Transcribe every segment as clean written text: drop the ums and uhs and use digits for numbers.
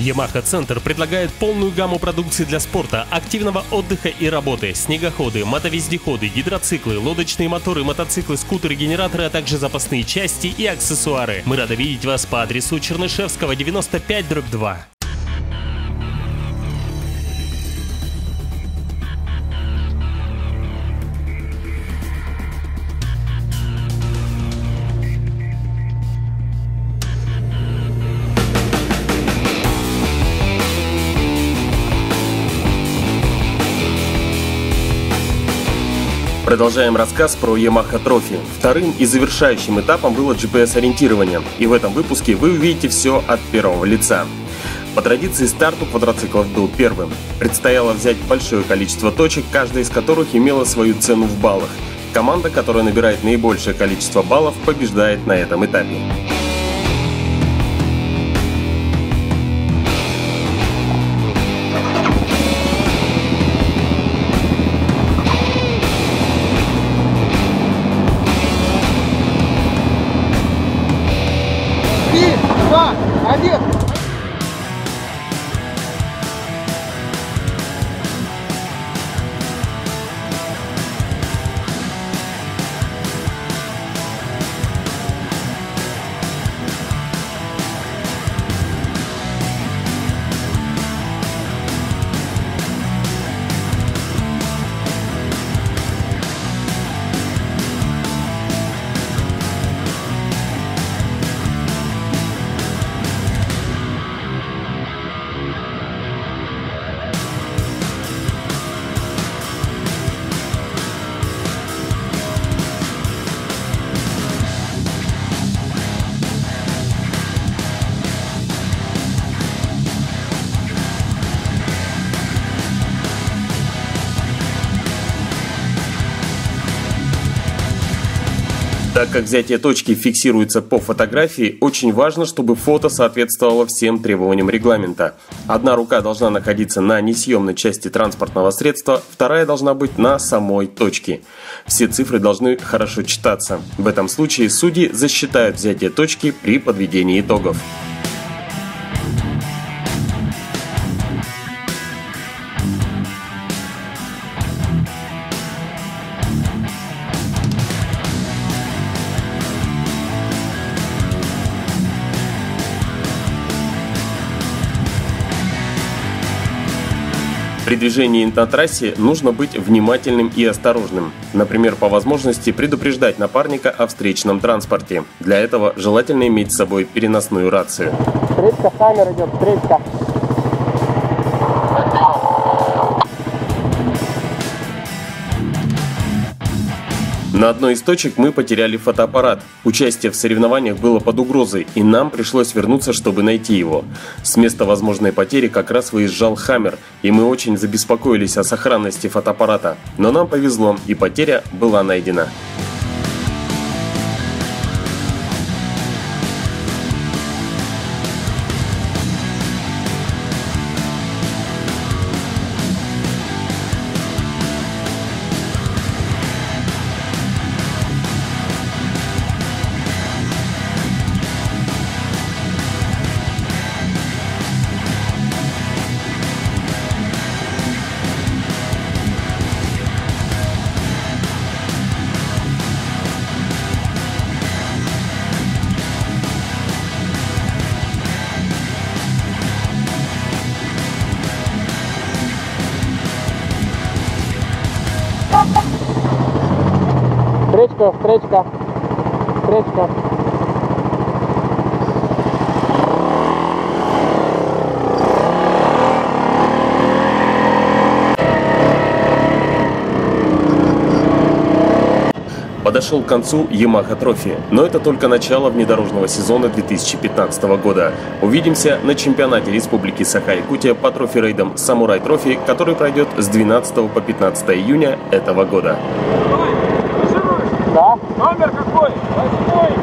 Yamaha Центр предлагает полную гамму продукции для спорта, активного отдыха и работы. Снегоходы, мотовездеходы, гидроциклы, лодочные моторы, мотоциклы, скутеры, генераторы, а также запасные части и аксессуары. Мы рады видеть вас по адресу Чернышевского, 95/2. Продолжаем рассказ про Yamaha Trophy. Вторым и завершающим этапом было GPS-ориентирование, и в этом выпуске вы увидите все от первого лица. По традиции старт у квадроциклов был первым. Предстояло взять большое количество точек, каждая из которых имела свою цену в баллах. Команда, которая набирает наибольшее количество баллов, побеждает на этом этапе. Один! Так как взятие точки фиксируется по фотографии, очень важно, чтобы фото соответствовало всем требованиям регламента. Одна рука должна находиться на несъемной части транспортного средства, вторая должна быть на самой точке. Все цифры должны хорошо читаться. В этом случае судьи засчитают взятие точки при подведении итогов. При движении на трассе нужно быть внимательным и осторожным. Например, по возможности предупреждать напарника о встречном транспорте. Для этого желательно иметь с собой переносную рацию. Встречка, камера идет, встречка. На одной из точек мы потеряли фотоаппарат. Участие в соревнованиях было под угрозой, и нам пришлось вернуться, чтобы найти его. С места возможной потери как раз выезжал Хаммер, и мы очень забеспокоились о сохранности фотоаппарата. Но нам повезло, и потеря была найдена. Встречка, встречка. Подошел к концу Yamaha Trophy, но это только начало внедорожного сезона 2015 года. Увидимся на чемпионате Республики Саха-Якутия по трофи-рейдам Samurai Trophy, который пройдет с 12 по 15 июня этого года. Да? Номер какой? 8.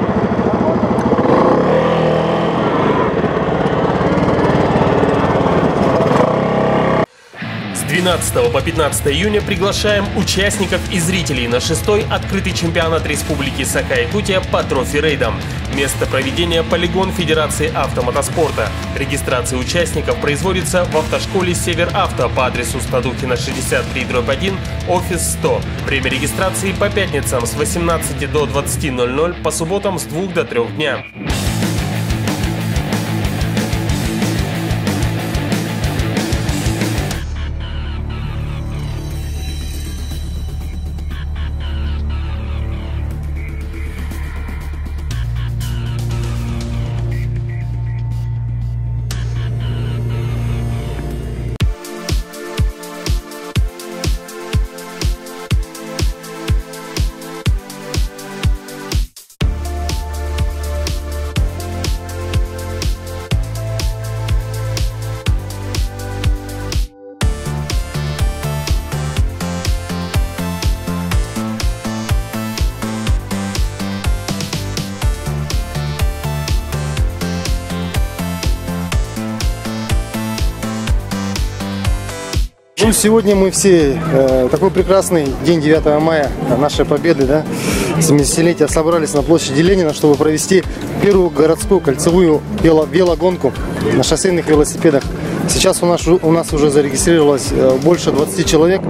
С 13 по 15 июня приглашаем участников и зрителей на 6-й открытый чемпионат Республики Саха-Якутия по трофи-рейдам. Место проведения — полигон Федерации автомотоспорта. Регистрация участников производится в автошколе «Север-Авто» по адресу Стадухина 63/1, офис 100. Время регистрации по пятницам с 18 до 20:00, по субботам с 2 до 3 дня. Ну, сегодня мы все, такой прекрасный день 9 мая, нашей победы, да, 70-летия, собрались на площади Ленина, чтобы провести первую городскую кольцевую велогонку на шоссейных велосипедах. Сейчас у нас уже зарегистрировалось больше 20 человек,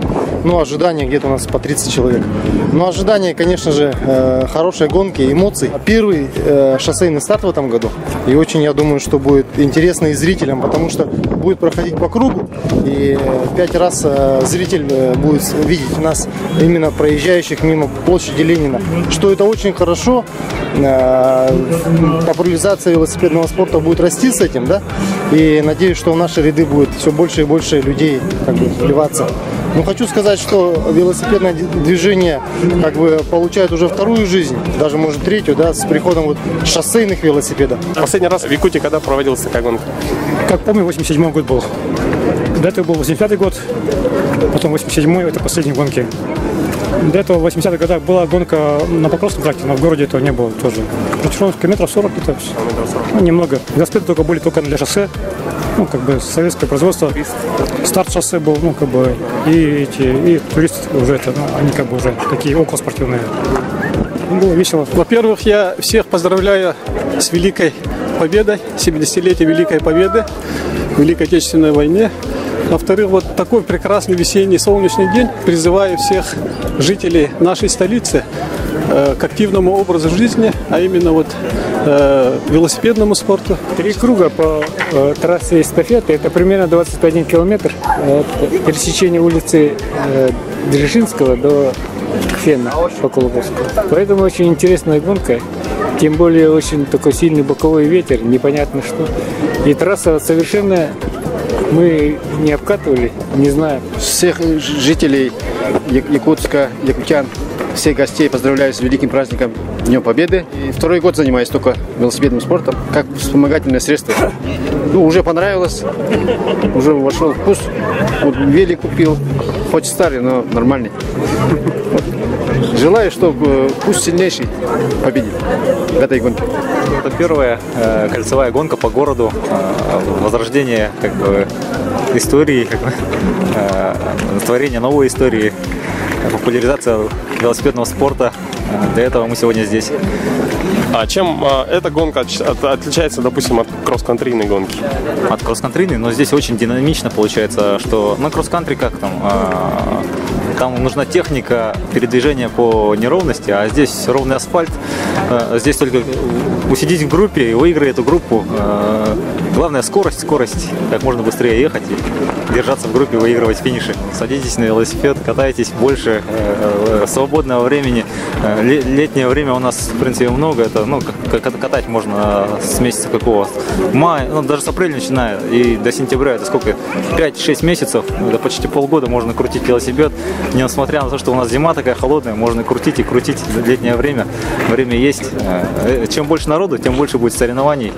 ну, ожидания где-то у нас по 30 человек. Но ожидания, конечно же, хорошей гонки, эмоций. Первый шоссейный старт в этом году, и очень, я думаю, что будет интересно и зрителям, потому что будет проходить по кругу, и 5 раз зритель будет видеть нас, именно проезжающих мимо площади Ленина, что это очень хорошо. Популяризация велосипедного спорта будет расти с этим, да, и надеюсь, что в наши ряды будет все больше и больше людей как бы вливаться. Но хочу сказать, что велосипедное движение как бы получает уже вторую жизнь, даже может третью, да, с приходом вот шоссейных велосипедов. Последний раз в Якутии когда проводилась такая гонка? Как помню, 87 год был. До этого был 85 год, потом 87-й, это последние гонки. До этого в 80-х годах была гонка на Покровском тракте, но в городе этого не было тоже. Протяженность километров 40 где-то. Ну, немного. Велосипеды только были только для шоссе. Ну, как бы советское производство. Старт шоссе был, ну, как бы, и туристы уже это, ну, они как бы уже такие околоспортивные. Было весело. Во-первых, я всех поздравляю с Великой Победой, 70-летие Великой Победы, Великой Отечественной войне. Во-вторых, вот такой прекрасный весенний солнечный день. Призываю всех жителей нашей столицы к активному образу жизни, а именно вот велосипедному спорту. 3 круга по трассе эстафеты, это примерно 21 километр. Пересечение улицы Дзержинского до Кфена по Колобовску. Поэтому очень интересная гонка. Тем более очень такой сильный боковой ветер, непонятно что. И трасса совершенно мы не обкатывали, не знаю. Всех жителей Якутска, якутян, всех гостей поздравляю с великим праздником Днем Победы. И второй год занимаюсь только велосипедным спортом, как вспомогательное средство. Ну, уже понравилось, уже вошел в вкус. Вот велик купил, хоть старый, но нормальный. Желаю, чтобы пусть сильнейший победит в этой гонке. Это первая кольцевая гонка по городу, возрождение как бы истории, как бы, творение новой истории, популяризация велосипедного спорта. Для этого мы сегодня здесь. А чем эта гонка отличается, допустим, от кросс-контрийной гонки? От кросс-контрийной, но здесь очень динамично получается, что на кросс-кантри как там? Там нужна техника передвижения по неровности, а здесь ровный асфальт. Здесь только усидеть в группе и выиграть эту группу. Главное скорость, как можно быстрее ехать и держаться в группе, выигрывать финиши. Садитесь на велосипед, катайтесь больше, свободного времени. Летнее время у нас, в принципе, много. Это, ну, катать можно с месяца какого? Мая, ну, даже с апреля начиная и до сентября. Это сколько? 5-6 месяцев, это почти полгода можно крутить велосипед. Несмотря на то, что у нас зима такая холодная, можно крутить и крутить. Летнее время, время есть. Чем больше народу, тем больше будет соревнований.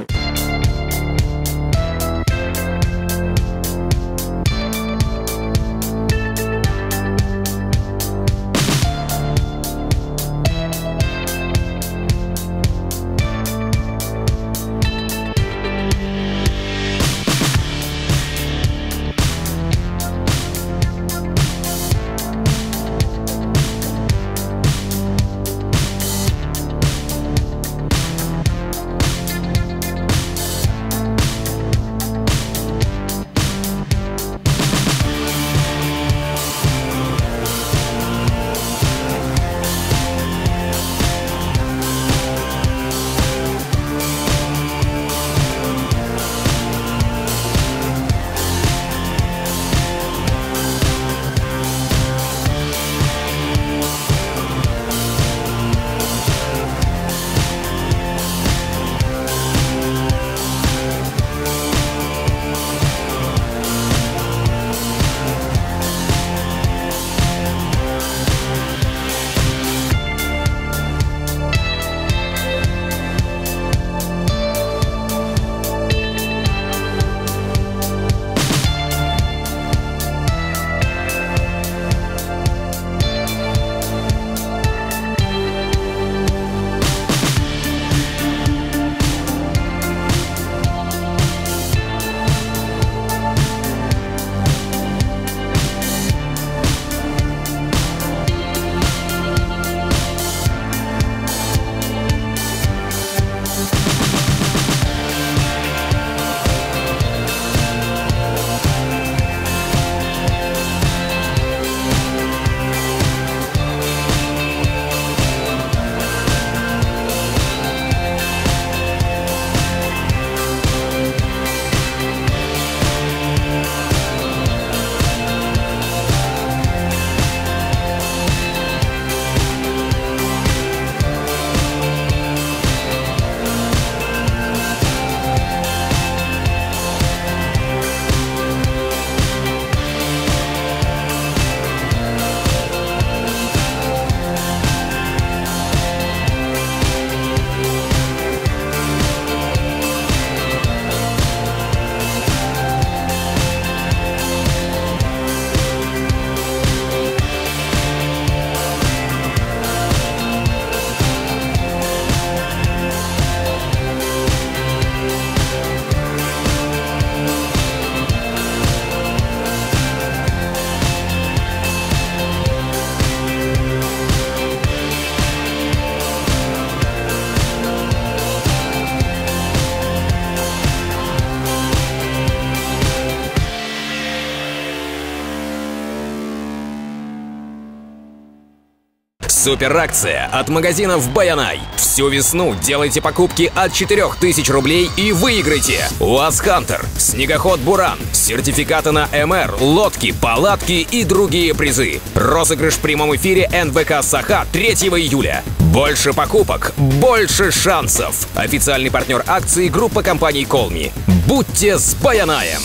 Суперакция от магазинов Баянай. Всю весну делайте покупки от 4000 рублей и выиграйте УАЗ Хантер, снегоход Буран, сертификаты на МР, лодки, палатки и другие призы. Розыгрыш в прямом эфире НВК Саха 3 июля. Больше покупок, больше шансов. Официальный партнер акции — группа компаний Колми. Будьте с Баянаем!